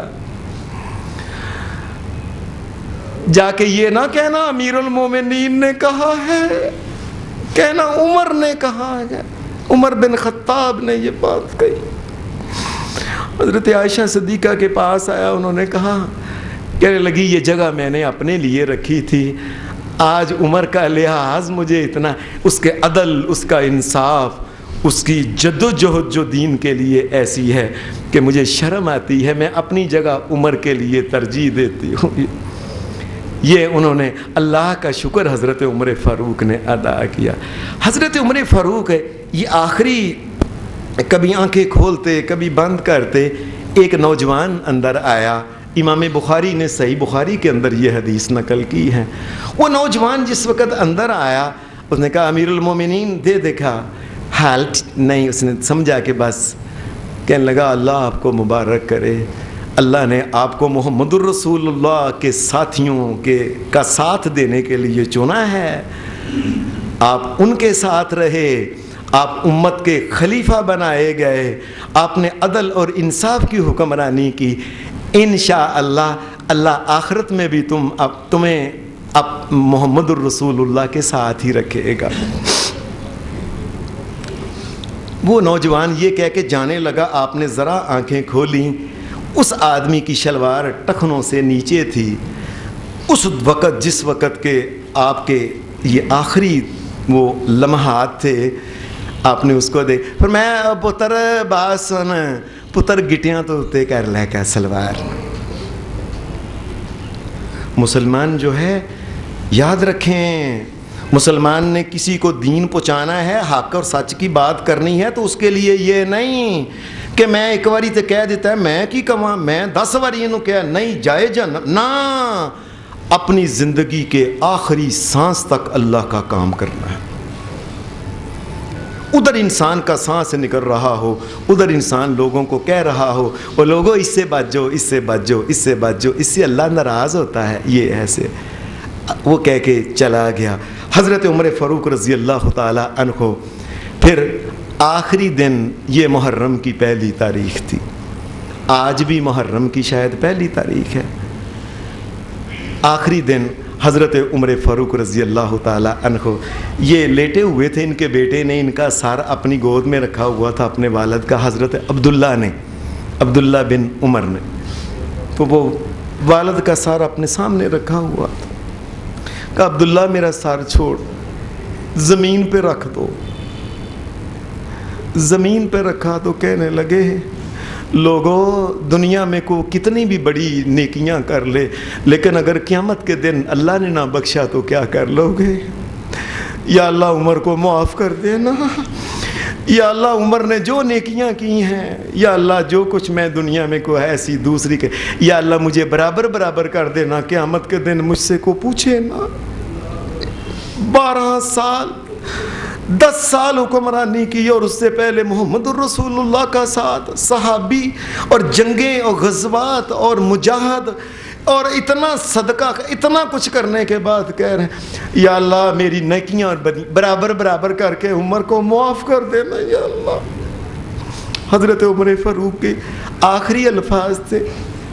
جا کے یہ نہ کہنا امیر المومنین نے کہا ہے، کہنا عمر نے کہا ہے، عمر بن خطاب نے یہ بات کہی۔ حضرت عائشہ صدیقہ کے پاس آیا، انہوں نے کہا، کہنے لگی یہ جگہ میں نے اپنے لیے رکھی تھی، آج عمر کا لحاظ مجھے اتنا، اس کے عدل، اس کا انصاف، اس کی جد و جہد جو دین کے لیے ایسی ہے کہ مجھے شرم آتی ہے، میں اپنی جگہ عمر کے لیے ترجیح دیتی ہوں۔ یہ انہوں نے اللہ کا شکر حضرت عمر فاروق نے ادا کیا۔ حضرت عمر فاروق یہ آخری کبھی آنکھیں کھولتے کبھی بند کرتے، ایک نوجوان اندر آیا، امام بخاری نے صحیح بخاری کے اندر یہ حدیث نقل کی ہے۔ وہ نوجوان جس وقت اندر آیا، اس نے کہا امیر المومنین دے دیکھا، حال نہیں، اس نے سمجھا کہ بس، کہنے لگا اللہ آپ کو مبارک کرے، اللہ نے آپ کو محمد الرسول اللہ کے ساتھیوں کا ساتھ دینے کے لیے چنا ہے، آپ ان کے ساتھ رہے، آپ امت کے خلیفہ بنائے گئے، آپ نے عدل اور انصاف کی حکمرانی کی، انشاءاللہ اللہ آخرت میں بھی تمہیں محمد الرسول اللہ کے ساتھ ہی رکھے گا۔ وہ نوجوان یہ کہہ کے جانے لگا، آپ نے ذرا آنکھیں کھولیں، اس آدمی کی شلوار ٹخنوں سے نیچے تھی۔ اس وقت جس وقت کے آپ کے یہ آخری وہ لمحات تھے، آپ نے اس کو دیکھ، پھر میں پتر باسن پتر گٹیاں تو تے کر لے کا سلوار۔ مسلمان جو ہے یاد رکھیں، مسلمان نے کسی کو دین پہنچانا ہے، حق اور سچ کی بات کرنی ہے، تو اس کے لیے یہ نہیں کہ میں ایک باری تے کہہ دیتا ہے میں کی کہاں، میں 10 باری انہوں کہا نہیں جائے جن نہ، اپنی زندگی کے آخری سانس تک اللہ کا کام کرنا ہے۔ ادھر انسان کا سانس نکل رہا ہو، ادھر انسان لوگوں کو کہہ رہا ہو، وہ لوگوں اس سے بچ جاؤ، اس سے بچ جاؤ، اس سے بچ جاؤ، اس سے اللہ ناراض ہوتا ہے، یہ ایسے وہ کہہ کے چلا گیا۔ حضرت عمر فاروق رضی اللہ تعالی عنہ، پھر آخری دن یہ محرم کی پہلی تاریخ تھی، آج بھی محرم کی شاید پہلی تاریخ ہے۔ آخری دن حضرت عمر فاروق رضی اللہ تعالی عنہ یہ لیٹے ہوئے تھے، ان کے بیٹے نے ان کا سار اپنی گود میں رکھا ہوا تھا، اپنے والد کا، حضرت عبداللہ بن عمر نے، تو وہ والد کا سار اپنے سامنے رکھا ہوا تھا، کہا عبداللہ میرا سار چھوڑ، زمین پہ رکھ دو۔ زمین پہ رکھا تو کہنے لگے لوگوں دنیا میں کو کتنی بھی بڑی نیکیاں کر لے، لیکن اگر قیامت کے دن اللہ نے نہ بخشا تو کیا کر لو گے؟ یا اللہ عمر کو معاف کر دینا، یا اللہ عمر نے جو نیکیاں کی ہیں، یا اللہ جو کچھ میں دنیا میں کو ایسی دوسری کے، یا اللہ مجھے برابر کر دینا، قیامت کے دن مجھ سے کو پوچھے نا۔ 12 سال 10 سال حکمرانی کی، اور اس سے پہلے محمد الرسول اللہ کا ساتھ، صحابی اور جنگیں اور غزوات اور مجاہد اور اتنا صدقہ، اتنا کچھ کرنے کے بعد کہہ رہے ہیں یا اللہ میری نیکیاں اور برابر کر کے عمر کو معاف کر دینا یا اللہ۔ حضرت عمر فاروق کے آخری الفاظ تھے،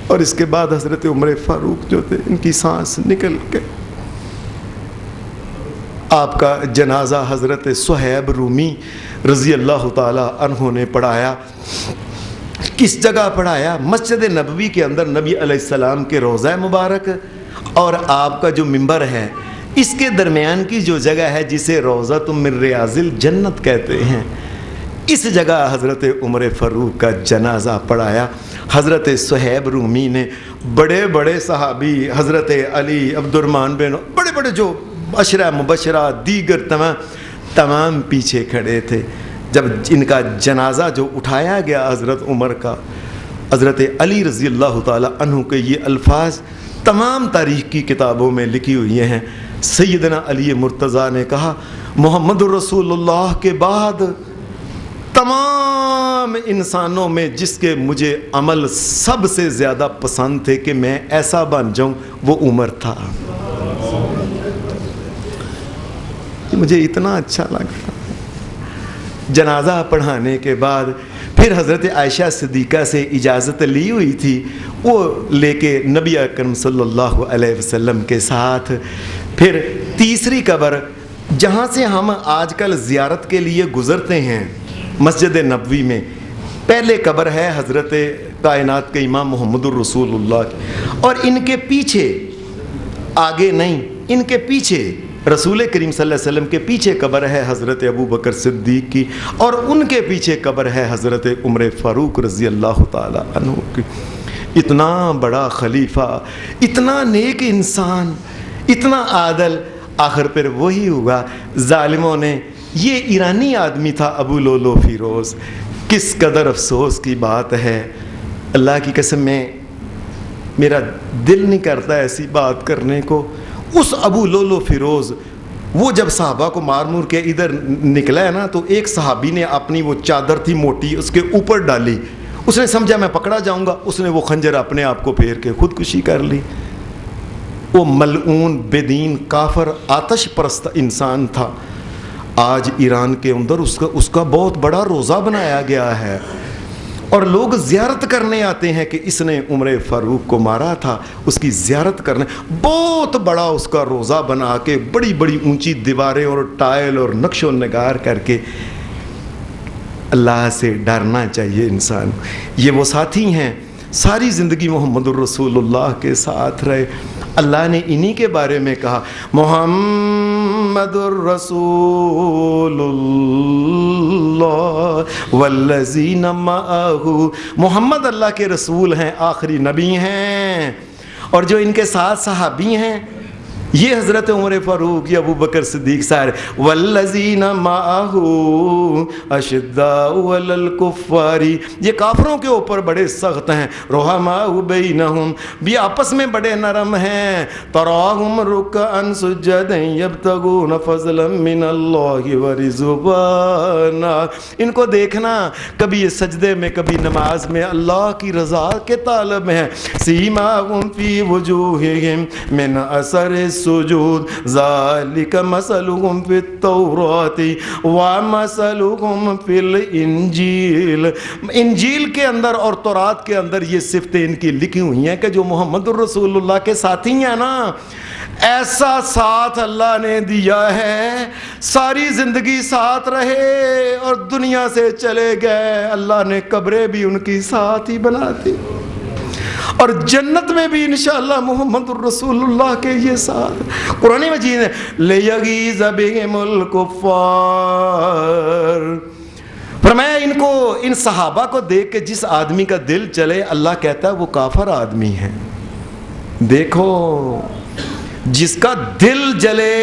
اور اس کے بعد حضرت عمر فاروق جو تھے ان کی سانس نکل گئی۔ آپ کا جنازہ حضرت صہیب رومی رضی اللہ تعالی عنہ نے پڑھایا۔ کس جگہ پڑھایا؟ مسجد نبوی کے اندر، نبی علیہ السلام کے روضہ مبارک اور آپ کا جو منبر ہے، اس کے درمیان کی جو جگہ ہے جسے روضۃ من ریاض الجنت کہتے ہیں، اس جگہ حضرت عمر فاروق کا جنازہ پڑھایا۔ حضرت صہیب رومی نے، بڑے صحابی، حضرت علی، عبد الرحمن بن، بڑے جو عشرہ مبشرہ دیگر تمام پیچھے کھڑے تھے۔ جب ان کا جنازہ جو اٹھایا گیا حضرت عمر کا، حضرت علی رضی اللہ تعالی عنہ کے یہ الفاظ تمام تاریخ کی کتابوں میں لکھی ہوئی ہیں۔ سیدنا علی مرتضیٰ نے کہا محمد الرسول اللہ کے بعد تمام تمام انسانوں میں جس کے مجھے عمل سب سے زیادہ پسند تھے کہ میں ایسا بن جاؤں، وہ عمر تھا۔ مجھے اتنا اچھا لگا۔ جنازہ پڑھانے کے بعد پھر حضرت عائشہ صدیقہ سے اجازت لی ہوئی تھی، وہ لے کے نبی اکرم صلی اللہ علیہ وسلم کے ساتھ پھر تیسری قبر جہاں سے ہم آج کل زیارت کے لیے گزرتے ہیں، مسجد نبوی میں پہلے قبر ہے حضرت کائنات کے امام محمد الرسول اللہ کی، اور ان کے پیچھے، آگے نہیں، ان کے پیچھے رسول کریم صلی اللہ علیہ وسلم کے پیچھے قبر ہے حضرت ابو بکر صدیق کی، اور ان کے پیچھے قبر ہے حضرت عمر فاروق رضی اللہ تعالی عنہ کی۔ اتنا بڑا خلیفہ، اتنا نیک انسان، اتنا عادل، آخر پر وہی ہوا۔ ظالموں نے، یہ ایرانی آدمی تھا ابو لولو فیروز، کس قدر افسوس کی بات ہے، اللہ کی قسم میں میرا دل نہیں کرتا ایسی بات کرنے کو۔ اس ابو لولو فیروز، وہ جب صحابہ کو مار مور کے ادھر نکلا ہے نا، تو ایک صحابی نے اپنی وہ چادر تھی موٹی اس کے اوپر ڈالی، اس نے سمجھا میں پکڑا جاؤں گا، اس نے وہ خنجر اپنے آپ کو پھیر کے خودکشی کر لی۔ وہ ملعون، بے دین، کافر، آتش پرست انسان تھا۔ آج ایران کے اندر اس کا بہت بڑا روزہ بنایا گیا ہے، اور لوگ زیارت کرنے آتے ہیں کہ اس نے عمر فاروق کو مارا تھا، اس کی زیارت کرنے، بہت بڑا اس کا روزہ بنا کے، بڑی بڑی اونچی دیواریں اور ٹائل اور نقش و نگار کر کے۔ اللہ سے ڈرنا چاہیے انسان۔ یہ وہ ساتھی ہیں، ساری زندگی محمد الرسول اللہ کے ساتھ رہے۔ اللہ نے انہی کے بارے میں کہا، محمد الرسول اللہ والذین معہ، محمد اللہ کے رسول ہیں، آخری نبی ہیں، اور جو ان کے ساتھ صحابی ہیں یہ حضرت عمر فاروق، یہ ابو بکر صدیق سارے، والذین معہ اشداء علی الکفار، یہ کافروں کے اوپر بڑے سخت ہیں، رحماء بینہم، بھی آپس میں بڑے نرم ہیں، تراہم رکعا سجدا یبتغون فضلا من اللہ ورضوانا، ان کو دیکھنا کبھی یہ سجدے میں کبھی نماز میں اللہ کی رضا کے طالب ہیں، سیماہم فی وجوہہم من اثر السجود ذالک مثلهم فی التوراۃ ومثلهم فی الانجیل، انجیل کے اندر اور تورات کے اندر یہ صفتیں ان کی لکھی ہوئی ہیں کہ جو محمد الرسول اللہ کے ساتھی ہیں نا، ایسا ساتھ اللہ نے دیا ہے، ساری زندگی ساتھ رہے اور دنیا سے چلے گئے، اللہ نے قبریں بھی ان کی ساتھ ہی بنا دی، اور جنت میں بھی انشاءاللہ محمد الرسول اللہ کے یہ ساتھ۔ قرآن مجید ہے لِيَغِيظَ بِهِمُ الْكُفَّارِ، فرمایا ان صحابہ کو دیکھ کے جس آدمی کا دل چلے، اللہ کہتا ہے وہ کافر آدمی ہے۔ دیکھو جس کا دل جلے،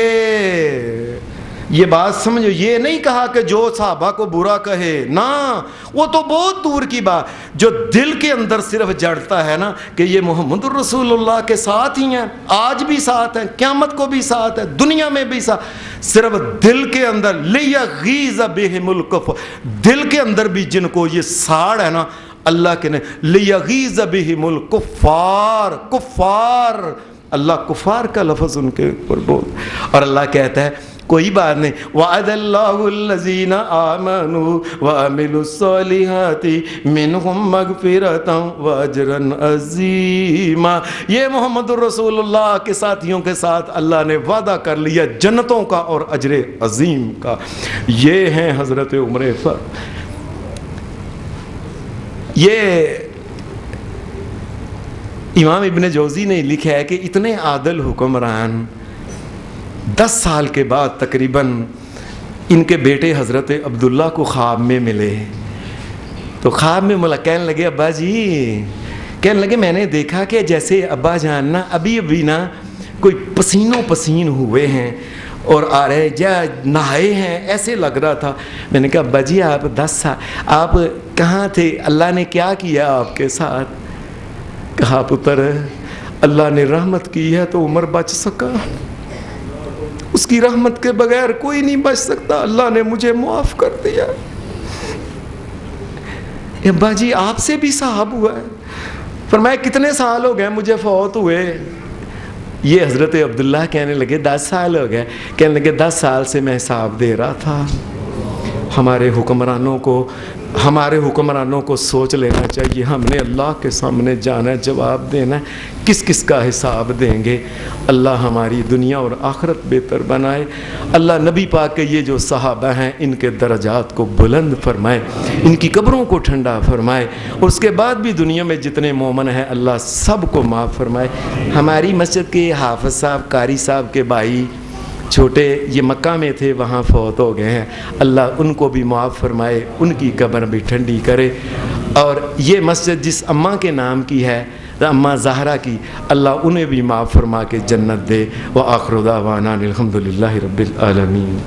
یہ بات سمجھو، یہ نہیں کہا کہ جو صحابہ کو برا کہے، نہ، وہ تو بہت دور کی بات، جو دل کے اندر صرف جڑتا ہے نا کہ یہ محمد الرسول اللہ کے ساتھ ہی ہیں، آج بھی ساتھ ہیں، قیامت کو بھی ساتھ ہے، دنیا میں بھی ساتھ، صرف دل کے اندر لیغیظ بہم الکفر، دل کے اندر بھی جن کو یہ ساڑ ہے نا، اللہ کے نے لیغیظ بہم الکفار، کفار، اللہ کفار کا لفظ ان کے اوپر بول، اور اللہ کہتا ہے کوئی بات نہیں، وعد اللہ الذین آمنوا وعملوا الصالحات منہم مغفرۃ واجرا عظیما، یہ محمد الرسول اللہ کے ساتھیوں کے ساتھ اللہ نے وعدہ کر لیا جنتوں کا اور اجر عظیم کا۔ یہ ہیں حضرت عمر فاروق۔ یہ امام ابن جوزی نے لکھا ہے کہ اتنے عادل حکمران 10 سال کے بعد تقریباً ان کے بیٹے حضرت عبداللہ کو خواب میں ملے، تو خواب میں ملا، کہنے لگے ابا جی، کہنے لگے میں نے دیکھا کہ جیسے ابا جان نا ابھی نا کوئی پسینوں پسین ہوئے ہیں اور آ رہے جا نہائے ہیں، ایسے لگ رہا تھا۔ میں نے کہا ابا جی آپ 10 سال آپ کہاں تھے، اللہ نے کیا کیا آپ کے ساتھ؟ کہا پتر اللہ نے رحمت کی ہے تو عمر بچ سکا، اس کی رحمت کے بغیر کوئی نہیں بچ سکتا، اللہ نے مجھے معاف کر دیا۔ کہ ابا جی آپ سے بھی حساب ہوا ہے؟ فرمایا کتنے سال ہو گئے مجھے فوت ہوئے؟ یہ حضرت عبداللہ کہنے لگے 10 سال ہو گئے. کہنے لگے 10 سال سے میں حساب دے رہا تھا. ہمارے حکمرانوں کو سوچ لینا چاہیے، ہم نے اللہ کے سامنے جانا ہے، جواب دینا ہے، کس کس کا حساب دیں گے. اللہ ہماری دنیا اور آخرت بہتر بنائے. اللہ نبی پاک کے یہ جو صحابہ ہیں ان کے درجات کو بلند فرمائے، ان کی قبروں کو ٹھنڈا فرمائے، اور اس کے بعد بھی دنیا میں جتنے مومن ہیں اللہ سب کو معاف فرمائے. ہماری مسجد کے حافظ صاحب، قاری صاحب کے بھائی چھوٹے، یہ مکہ میں تھے، وہاں فوت ہو گئے ہیں. اللہ ان کو بھی معاف فرمائے، ان کی قبر بھی ٹھنڈی کرے. اور یہ مسجد جس اماں کے نام کی ہے، اماں زہرا کی، اللہ انہیں بھی معاف فرما کے جنت دے. وآخر دعوانا الحمدللہ رب العالمین.